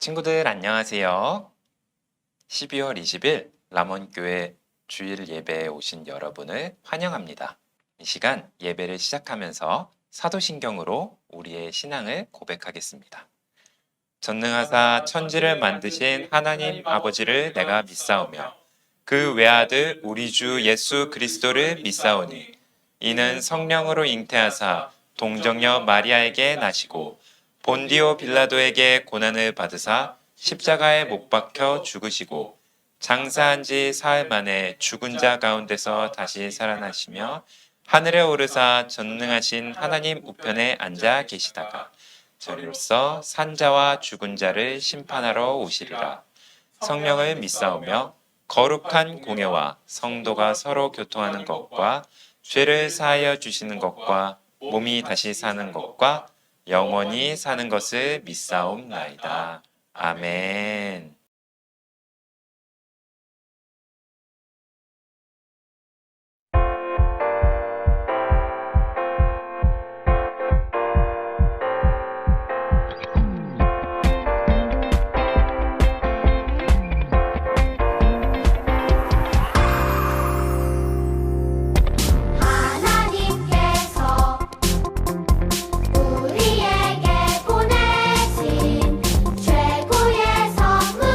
친구들 안녕하세요. 12월 20일 람원교회 주일 예배에 오신 여러분을 환영합니다. 이 시간 예배를 시작하면서 사도신경으로 우리의 신앙을 고백하겠습니다. 전능하사 천지를 만드신 하나님 아버지를 내가 믿사오며 그 외아들 우리 주 예수 그리스도를 믿사오니 이는 성령으로 잉태하사 동정녀 마리아에게 나시고 본디오 빌라도에게 고난을 받으사 십자가에 못 박혀 죽으시고 장사한 지 사흘 만에 죽은 자 가운데서 다시 살아나시며 하늘에 오르사 전능하신 하나님 우편에 앉아 계시다가 저리로서 산자와 죽은 자를 심판하러 오시리라. 성령을 믿사오며 거룩한 공예와 성도가 서로 교통하는 것과 죄를 사하여 주시는 것과 몸이 다시 사는 것과 영원히 사는 것을 믿사옵나이다. 아멘. 하나님께서 우리에게 보내신 최고의 선물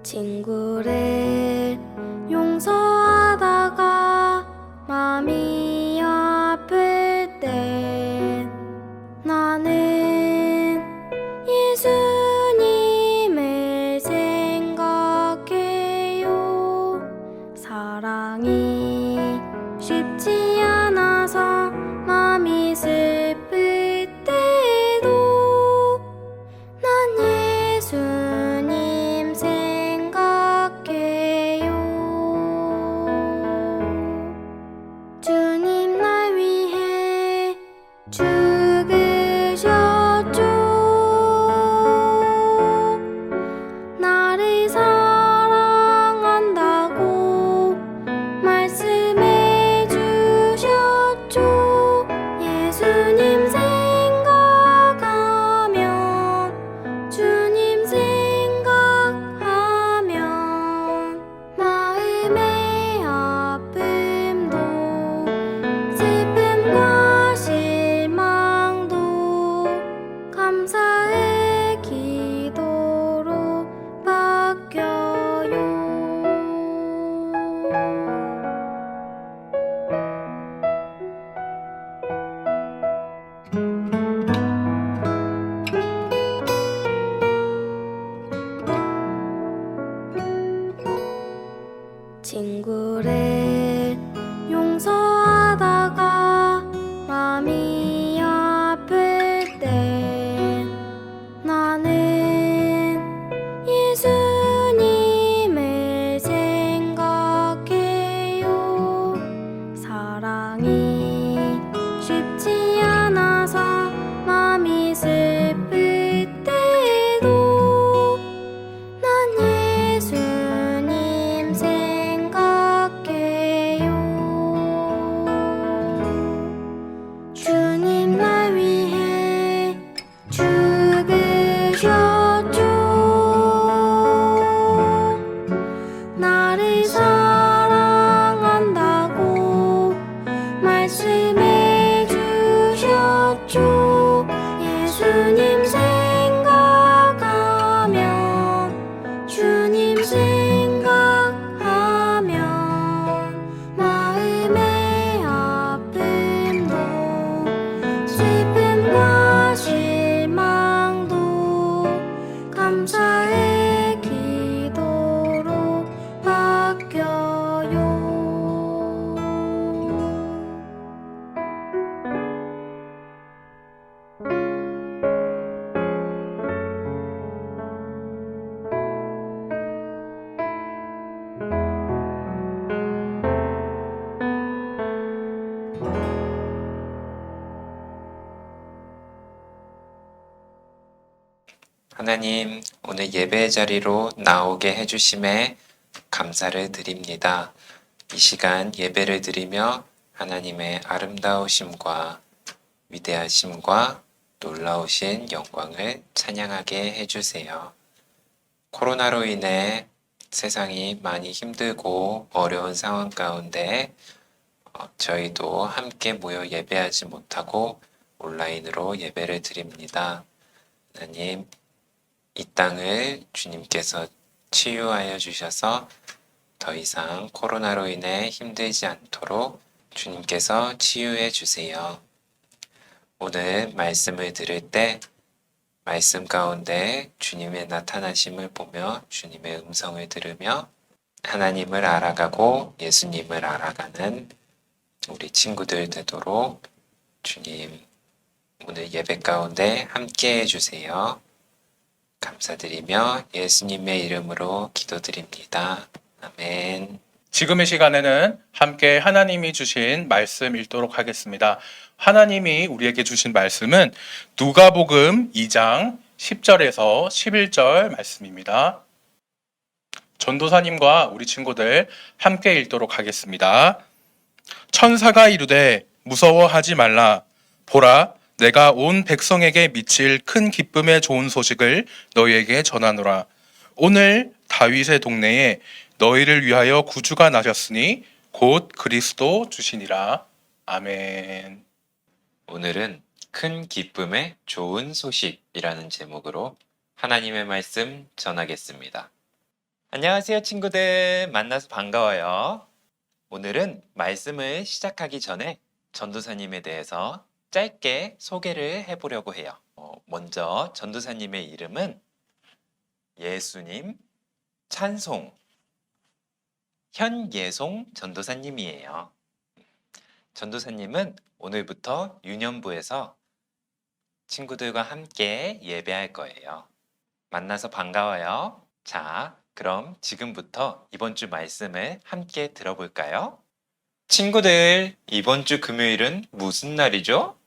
친구를 용서하다가 마음이 아플 때 나는 예수님을 생각해요. 사랑이 쉽지 않아서 마음이 슬플 때도 난 예수님 생각해요. 주님 날 위해 죽으셨죠. 나를 사랑한다고 말씀해 주셨죠. 예수님 생각하면 주님 생각하면 마음의 아픔도 슬픔과 실망도 감사의 기도로 바뀌어요. 친구를 용서하다가 마음이 아플 때 나는 예수님을 생각해요. 사랑이 쉽지 않아서 마음이 슬플 때도 난 예수님 생각해요. 주님 날 위해 죽으셨죠. 나를 사랑한다고 말씀해 주셨죠. 예수님 생각하면 주님 생각하면 마음의 아픔도 슬픔과 실망도 감사의 기도로 바뀌어요. 하나님, 오늘 예배 자리로 나오게 해주심에 감사를 드립니다. 이 시간 예배를 드리며 하나님의 아름다우심과 위대하심과 놀라우신 영광을 찬양하게 해주세요. 코로나로 인해 세상이 많이 힘들고 어려운 상황 가운데 저희도 함께 모여 예배하지 못하고 온라인으로 예배를 드립니다. 하나님, 이 땅을 주님께서 치유하여 주셔서 더 이상 코로나로 인해 힘들지 않도록 주님께서 치유해 주세요. 오늘 말씀을 들을 때 말씀 가운데 주님의 나타나심을 보며 주님의 음성을 들으며 하나님을 알아가고 예수님을 알아가는 우리 친구들 되도록 주님 오늘 예배 가운데 함께 해주세요. 감사드리며 예수님의 이름으로 기도드립니다. 아멘. 지금의 시간에는 함께 하나님이 주신 말씀 읽도록 하겠습니다. 하나님이 우리에게 주신 말씀은 누가복음 2장 10절에서 11절 말씀입니다. 전도사님과 우리 친구들 함께 읽도록 하겠습니다. 천사가 이르되 무서워하지 말라. 보라, 내가 온 백성에게 미칠 큰 기쁨의 좋은 소식을 너희에게 전하노라. 오늘 다윗의 동네에 너희를 위하여 구주가 나셨으니 곧 그리스도 주시니라. 아멘. 오늘은 큰 기쁨의 좋은 소식이라는 제목으로 하나님의 말씀 전하겠습니다. 안녕하세요, 친구들. 만나서 반가워요. 오늘은 말씀을 시작하기 전에 전도사님에 대해서 짧게 소개를 해보려고 해요. 먼저 전도사님의 이름은 예수님 찬송 현예송 전도사님이에요. 전도사님은 오늘부터 유년부에서 친구들과 함께 예배할 거예요. 만나서 반가워요. 자, 그럼 지금부터 이번 주 말씀을 함께 들어볼까요? 친구들, 이번 주 금요일은 무슨 날이죠?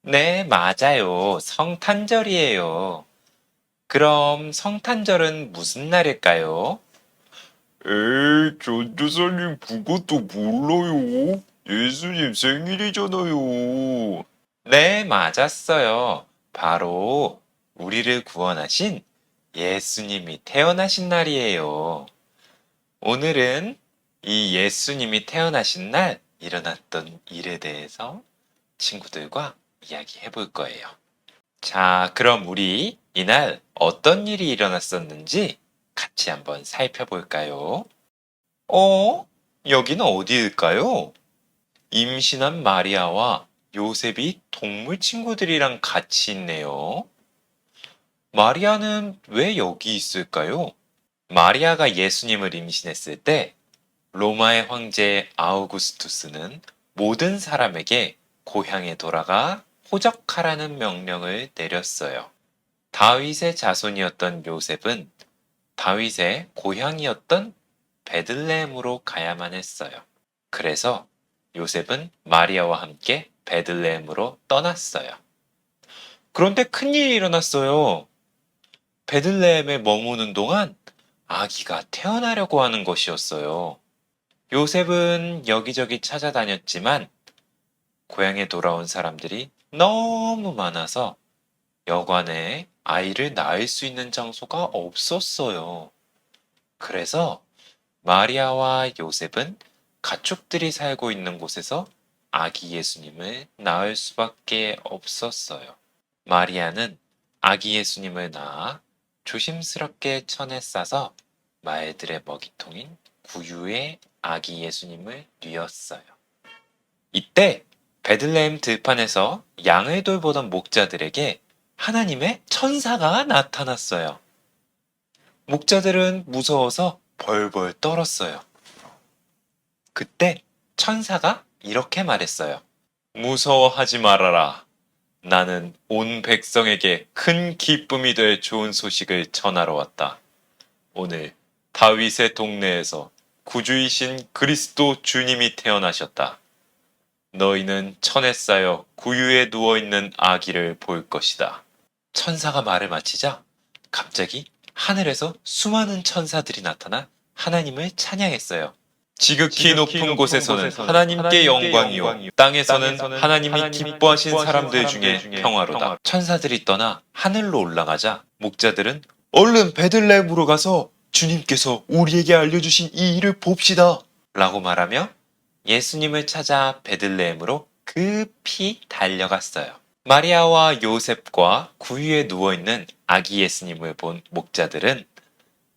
네, 맞아요. 성탄절이에요. 그럼 성탄절은 무슨 날일까요? 에이, 전도사님 그것도 몰라요. 예수님 생일이잖아요. 네, 맞았어요. 바로 우리를 구원하신 예수님이 태어나신 날이에요. 오늘은 이 예수님이 태어나신 날 일어났던 일에 대해서 친구들과 이야기해 볼 거예요. 자, 그럼 우리 이날 어떤 일이 일어났었는지 같이 한번 살펴볼까요? 여기는 어디일까요? 임신한 마리아와 요셉이 동물 친구들이랑 같이 있네요. 마리아는 왜 여기 있을까요? 마리아가 예수님을 임신했을 때 로마의 황제 아우구스투스는 모든 사람에게 고향에 돌아가 호적하라는 명령을 내렸어요. 다윗의 자손이었던 요셉은 다윗의 고향이었던 베들레헴으로 가야만 했어요. 그래서 요셉은 마리아와 함께 베들레헴으로 떠났어요. 그런데 큰일이 일어났어요. 베들레헴에 머무는 동안 아기가 태어나려고 하는 것이었어요. 요셉은 여기저기 찾아다녔지만 고향에 돌아온 사람들이 너무 많아서 여관에 아이를 낳을 수 있는 장소가 없었어요. 그래서 마리아와 요셉은 가축들이 살고 있는 곳에서 아기 예수님을 낳을 수밖에 없었어요. 마리아는 아기 예수님을 낳아 조심스럽게 천에 싸서 말들의 먹이통인 구유에 아기 예수님을 뉘었어요. 이때 베들레헴 들판에서 양을 돌보던 목자들에게 하나님의 천사가 나타났어요. 목자들은 무서워서 벌벌 떨었어요. 그때 천사가 이렇게 말했어요. 무서워하지 말아라. 나는 온 백성에게 큰 기쁨이 될 좋은 소식을 전하러 왔다. 오늘 다윗의 동네에서 구주이신 그리스도 주님이 태어나셨다. 너희는 천에 쌓여 구유에 누워있는 아기를 볼 것이다. 천사가 말을 마치자 갑자기 하늘에서 수많은 천사들이 나타나 하나님을 찬양했어요. 지극히 높은 곳에서는 하나님께 영광이요, 땅에서는 하나님이 기뻐하신 사람들 중에 평화로다. 천사들이 떠나 하늘로 올라가자 목자들은 얼른 베들레헴으로 가서 주님께서 우리에게 알려주신 이 일을 봅시다 라고 말하며 예수님을 찾아 베들레헴으로 급히 달려갔어요. 마리아와 요셉과 구유에 누워있는 아기 예수님을 본 목자들은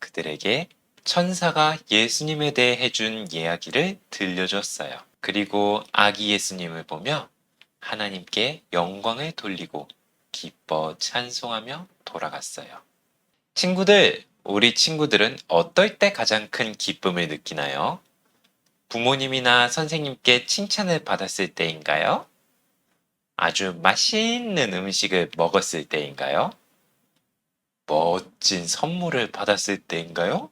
그들에게 천사가 예수님에 대해 해준 이야기를 들려줬어요. 그리고 아기 예수님을 보며 하나님께 영광을 돌리고 기뻐 찬송하며 돌아갔어요. 친구들, 우리 친구들은 어떨 때 가장 큰 기쁨을 느끼나요? 부모님이나 선생님께 칭찬을 받았을 때인가요? 아주 맛있는 음식을 먹었을 때인가요? 멋진 선물을 받았을 때인가요?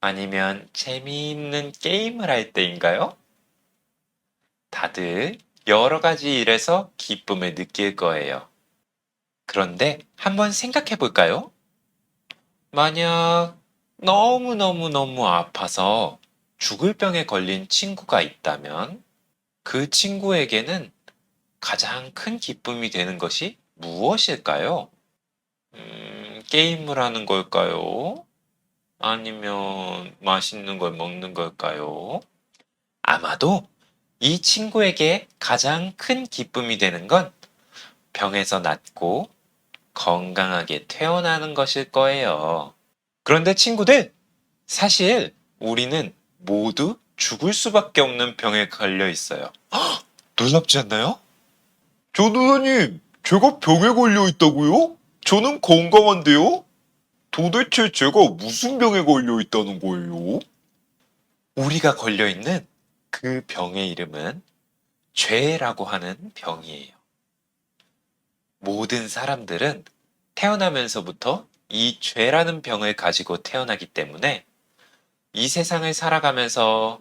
아니면 재미있는 게임을 할 때인가요? 다들 여러 가지 일에서 기쁨을 느낄 거예요. 그런데 한번 생각해 볼까요? 만약 너무너무너무 아파서 죽을 병에 걸린 친구가 있다면 그 친구에게는 가장 큰 기쁨이 되는 것이 무엇일까요? 게임을 하는 걸까요? 아니면 맛있는 걸 먹는 걸까요? 아마도 이 친구에게 가장 큰 기쁨이 되는 건 병에서 낫고 건강하게 퇴원하는 것일 거예요. 그런데 친구들, 사실 우리는 모두 죽을 수밖에 없는 병에 걸려 있어요. 헉! 놀랍지 않나요? 전도사님, 제가 병에 걸려 있다고요? 저는 건강한데요? 도대체 제가 무슨 병에 걸려 있다는 거예요? 우리가 걸려 있는 그 병의 이름은 죄라고 하는 병이에요. 모든 사람들은 태어나면서부터 이 죄라는 병을 가지고 태어나기 때문에 이 세상을 살아가면서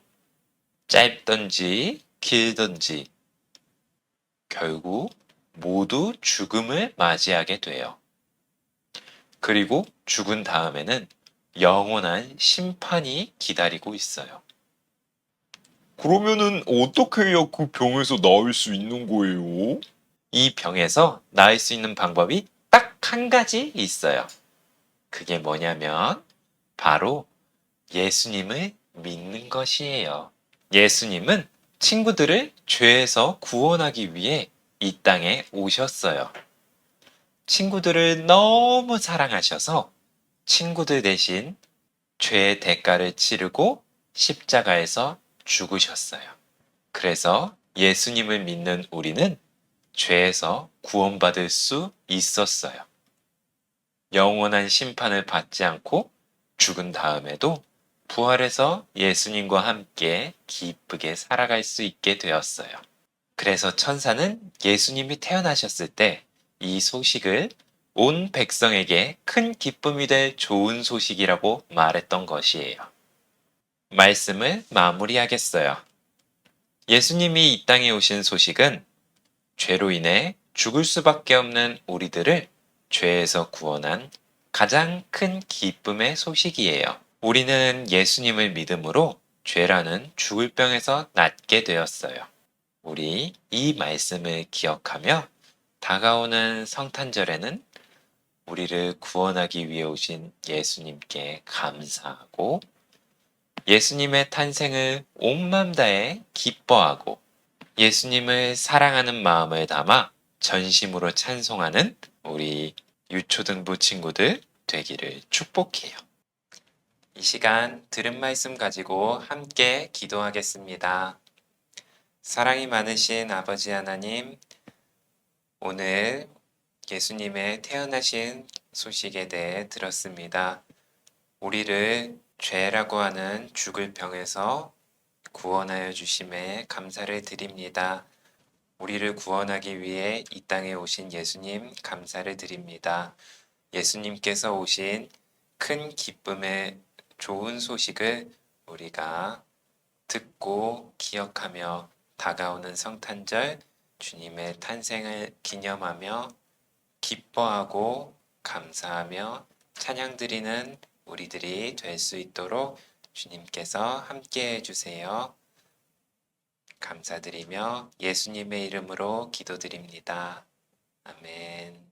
짧든지 길든지 결국 모두 죽음을 맞이하게 돼요. 그리고 죽은 다음에는 영원한 심판이 기다리고 있어요. 그러면은 어떻게 해야 그 병에서 나을 수 있는 거예요? 이 병에서 나을 수 있는 방법이 딱 한 가지 있어요. 그게 뭐냐면 바로 예수님을 믿는 것이에요. 예수님은 친구들을 죄에서 구원하기 위해 이 땅에 오셨어요. 친구들을 너무 사랑하셔서 친구들 대신 죄의 대가를 치르고 십자가에서 죽으셨어요. 그래서 예수님을 믿는 우리는 죄에서 구원받을 수 있었어요. 영원한 심판을 받지 않고 죽은 다음에도 부활해서 예수님과 함께 기쁘게 살아갈 수 있게 되었어요. 그래서 천사는 예수님이 태어나셨을 때 이 소식을 온 백성에게 큰 기쁨이 될 좋은 소식이라고 말했던 것이에요. 말씀을 마무리하겠어요. 예수님이 이 땅에 오신 소식은 죄로 인해 죽을 수밖에 없는 우리들을 죄에서 구원한 가장 큰 기쁨의 소식이에요. 우리는 예수님을 믿음으로 죄라는 죽을 병에서 낫게 되었어요. 우리 이 말씀을 기억하며 다가오는 성탄절에는 우리를 구원하기 위해 오신 예수님께 감사하고 예수님의 탄생을 온 맘 다해 기뻐하고 예수님을 사랑하는 마음을 담아 전심으로 찬송하는 우리 유초등부 친구들 되기를 축복해요. 이 시간 들은 말씀 가지고 함께 기도하겠습니다. 사랑이 많으신 아버지 하나님, 오늘 예수님의 태어나신 소식에 대해 들었습니다. 우리를 죄라고 하는 죽을 병에서 구원하여 주심에 감사를 드립니다. 우리를 구원하기 위해 이 땅에 오신 예수님 감사를 드립니다. 예수님께서 오신 큰 기쁨의 좋은 소식을 우리가 듣고 기억하며 다가오는 성탄절 주님의 탄생을 기념하며 기뻐하고 감사하며 찬양드리는 우리들이 될 수 있도록 주님께서 함께 해주세요. 감사드리며 예수님의 이름으로 기도드립니다. 아멘.